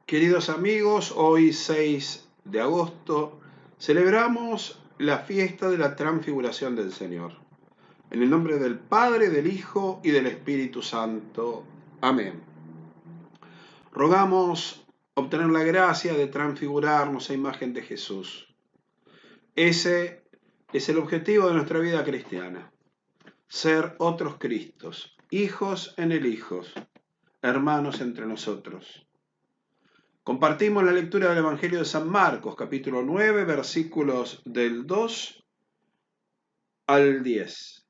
Queridos amigos, hoy 6 de agosto celebramos la fiesta de la transfiguración del Señor. En el nombre del Padre, del Hijo y del Espíritu Santo. Amén. Rogamos obtener la gracia de transfigurarnos a imagen de Jesús. Ese es el objetivo de nuestra vida cristiana. Ser otros Cristos, hijos en el Hijos, hermanos entre nosotros. Compartimos la lectura del Evangelio de San Marcos, capítulo 9, versículos del 2 al 10.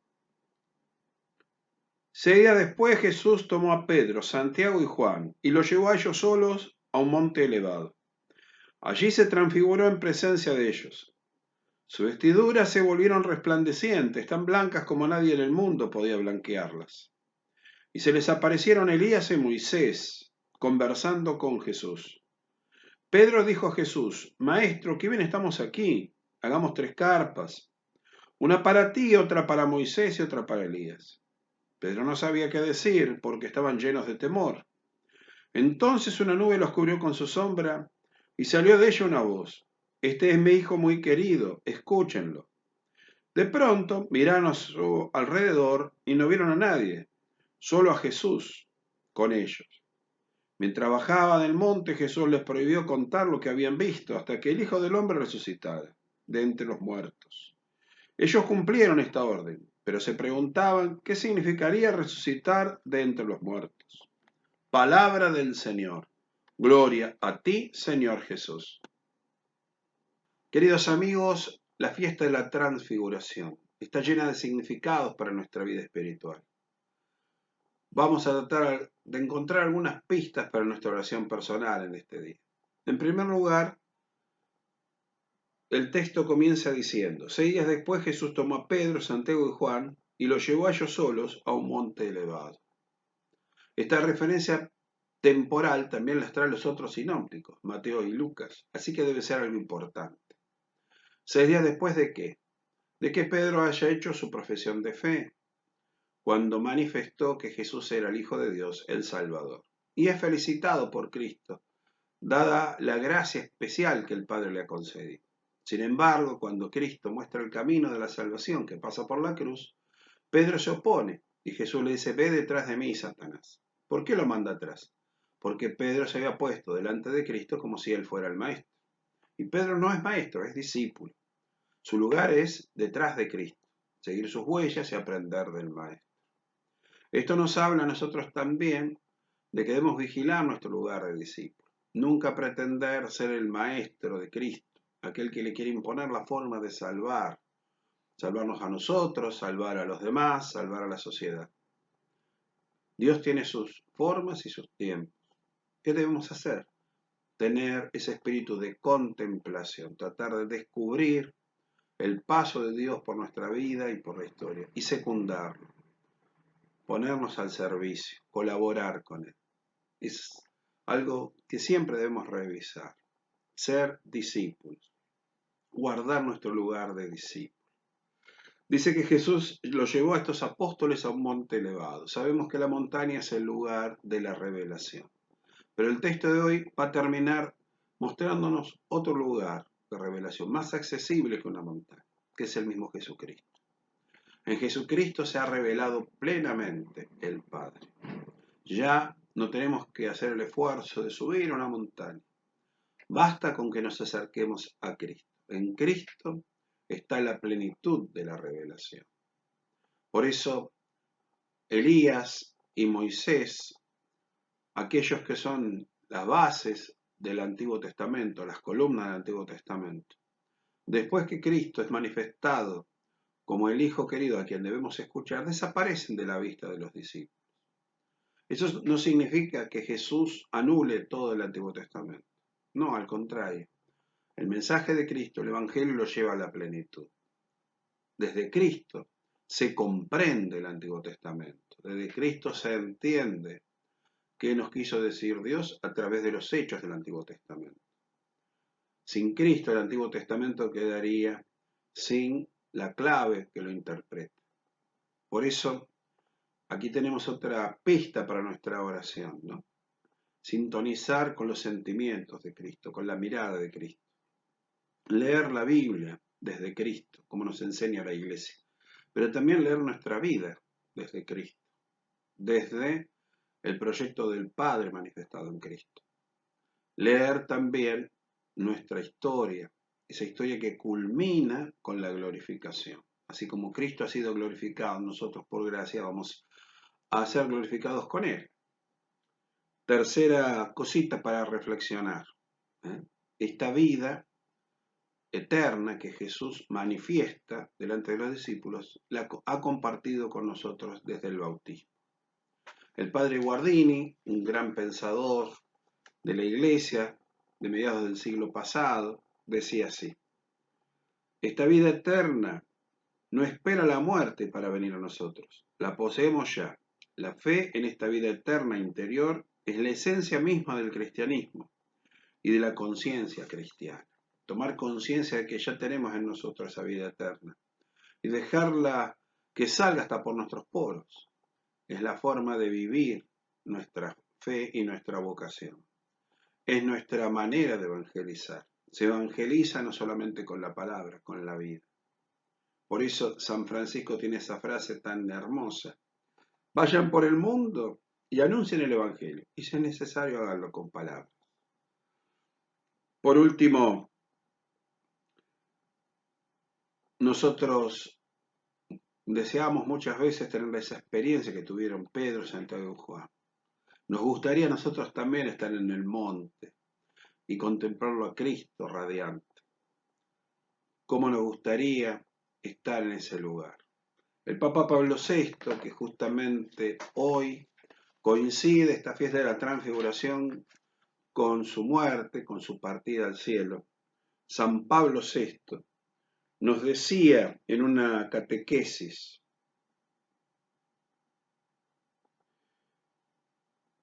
6 días después Jesús tomó a Pedro, Santiago y Juan y los llevó a ellos solos a un monte elevado. Allí se transfiguró en presencia de ellos. Sus vestiduras se volvieron resplandecientes, tan blancas como nadie en el mundo podía blanquearlas. Y se les aparecieron Elías y Moisés, conversando con Jesús. Pedro dijo a Jesús: Maestro, qué bien estamos aquí. Hagamos 3 carpas, una para ti, otra para Moisés y otra para Elías. Pedro no sabía qué decir porque estaban llenos de temor. Entonces una nube los cubrió con su sombra y salió de ella una voz: Este es mi hijo muy querido, escúchenlo. De pronto miraron a su alrededor y no vieron a nadie, solo a Jesús con ellos. Mientras bajaba del monte, Jesús les prohibió contar lo que habían visto hasta que el Hijo del Hombre resucitara de entre los muertos. Ellos cumplieron esta orden, pero se preguntaban qué significaría resucitar de entre los muertos. Palabra del Señor. Gloria a ti, Señor Jesús. Queridos amigos, la fiesta de la transfiguración está llena de significados para nuestra vida espiritual. Vamos a tratar de encontrar algunas pistas para nuestra oración personal en este día. En primer lugar, el texto comienza diciendo: 6 días después Jesús tomó a Pedro, Santiago y Juan y los llevó a ellos solos a un monte elevado. Esta referencia temporal también las traen los otros sinópticos, Mateo y Lucas, así que debe ser algo importante. 6 días después ¿de qué? De que Pedro haya hecho su profesión de fe, cuando manifestó que Jesús era el Hijo de Dios, el Salvador, y es felicitado por Cristo, dada la gracia especial que el Padre le ha concedido. Sin embargo, cuando Cristo muestra el camino de la salvación que pasa por la cruz, Pedro se opone y Jesús le dice: ve detrás de mí, Satanás. ¿Por qué lo manda atrás? Porque Pedro se había puesto delante de Cristo como si él fuera el maestro. Y Pedro no es maestro, es discípulo. Su lugar es detrás de Cristo, seguir sus huellas y aprender del maestro. Esto nos habla a nosotros también de que debemos vigilar nuestro lugar de discípulo. Nunca pretender ser el maestro de Cristo, aquel que le quiere imponer la forma de salvarnos a nosotros, salvar a los demás, salvar a la sociedad. Dios tiene sus formas y sus tiempos. ¿Qué debemos hacer? Tener ese espíritu de contemplación, tratar de descubrir el paso de Dios por nuestra vida y por la historia, y secundarlo, ponernos al servicio, colaborar con Él. Es algo que siempre debemos revisar. Ser discípulos, guardar nuestro lugar de discípulo. Dice que Jesús lo llevó a estos apóstoles a un monte elevado. Sabemos que la montaña es el lugar de la revelación. Pero el texto de hoy va a terminar mostrándonos otro lugar de revelación, más accesible que una montaña, que es el mismo Jesucristo. En Jesucristo se ha revelado plenamente el Padre. Ya no tenemos que hacer el esfuerzo de subir a una montaña. Basta con que nos acerquemos a Cristo. En Cristo está la plenitud de la revelación. Por eso, Elías y Moisés, aquellos que son las bases del Antiguo Testamento, las columnas del Antiguo Testamento, después que Cristo es manifestado como el Hijo querido a quien debemos escuchar, desaparecen de la vista de los discípulos. Eso no significa que Jesús anule todo el Antiguo Testamento. No, al contrario. El mensaje de Cristo, el Evangelio, lo lleva a la plenitud. Desde Cristo se comprende el Antiguo Testamento. Desde Cristo se entiende qué nos quiso decir Dios a través de los hechos del Antiguo Testamento. Sin Cristo, el Antiguo Testamento quedaría sin la clave que lo interpreta. Por eso, aquí tenemos otra pista para nuestra oración, ¿no? sintonizar con los sentimientos de Cristo, con la mirada de Cristo. Leer la Biblia desde Cristo, como nos enseña la Iglesia, pero también leer nuestra vida desde Cristo, desde el proyecto del Padre manifestado en Cristo. Leer también nuestra historia, esa historia que culmina con la glorificación. Así como Cristo ha sido glorificado, nosotros por gracia vamos a ser glorificados con Él. Tercera cosita para reflexionar. Esta vida eterna que Jesús manifiesta delante de los discípulos, la ha compartido con nosotros desde el bautismo. El padre Guardini, un gran pensador de la Iglesia de mediados del siglo pasado, decía así: esta vida eterna no espera la muerte para venir a nosotros, la poseemos ya. La fe en esta vida eterna interior es la esencia misma del cristianismo y de la conciencia cristiana. Tomar conciencia de que ya tenemos en nosotros esa vida eterna y dejarla que salga hasta por nuestros poros. Es la forma de vivir nuestra fe y nuestra vocación. Es nuestra manera de evangelizar. Se evangeliza no solamente con la palabra, con la vida. Por eso San Francisco tiene esa frase tan hermosa: vayan por el mundo y anuncien el evangelio, y si es necesario háganlo con palabras. Por último, nosotros deseamos muchas veces tener esa experiencia que tuvieron Pedro, Santiago y Juan. Nos gustaría a nosotros también estar en el monte y contemplarlo a Cristo radiante. ¿Cómo nos gustaría estar en ese lugar? El Papa Pablo VI, que justamente hoy coincide esta fiesta de la Transfiguración con su muerte, con su partida al cielo, San Pablo VI nos decía en una catequesis: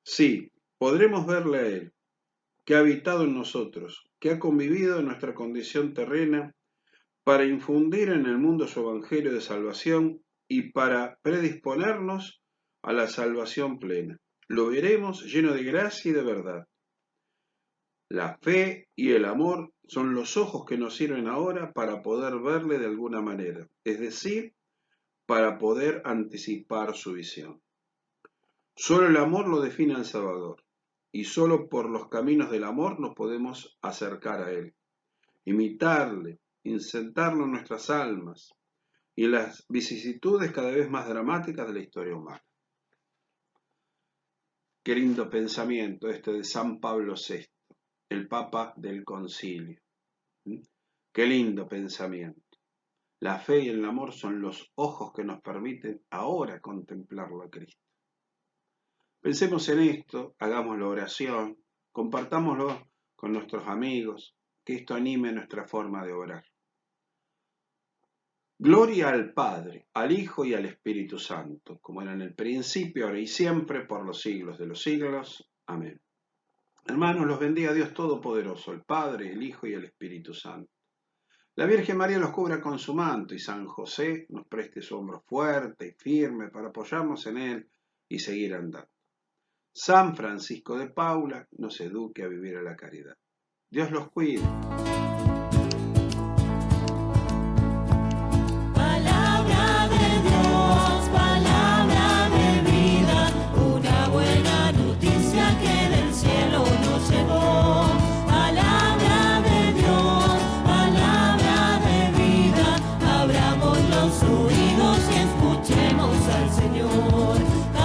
sí, podremos verle a Él, que ha habitado en nosotros, que ha convivido en nuestra condición terrena para infundir en el mundo su evangelio de salvación y para predisponernos a la salvación plena. Lo veremos lleno de gracia y de verdad. La fe y el amor son los ojos que nos sirven ahora para poder verle de alguna manera, es decir, para poder anticipar su visión. Solo el amor lo define al Salvador, y solo por los caminos del amor nos podemos acercar a Él, imitarle, insertarlo en nuestras almas y en las vicisitudes cada vez más dramáticas de la historia humana. Qué lindo pensamiento este de San Pablo VI, el Papa del Concilio. Qué lindo pensamiento. La fe y el amor son los ojos que nos permiten ahora contemplarlo a Cristo. Pensemos en esto, hagamos la oración, compartámoslo con nuestros amigos, que esto anime nuestra forma de orar. Gloria al Padre, al Hijo y al Espíritu Santo, como era en el principio, ahora y siempre, por los siglos de los siglos. Amén. Hermanos, los bendiga Dios Todopoderoso, el Padre, el Hijo y el Espíritu Santo. La Virgen María los cubra con su manto y San José nos preste su hombro fuerte y firme para apoyarnos en él y seguir andando. San Francisco de Paula nos eduque a vivir a la caridad. Dios los cuide.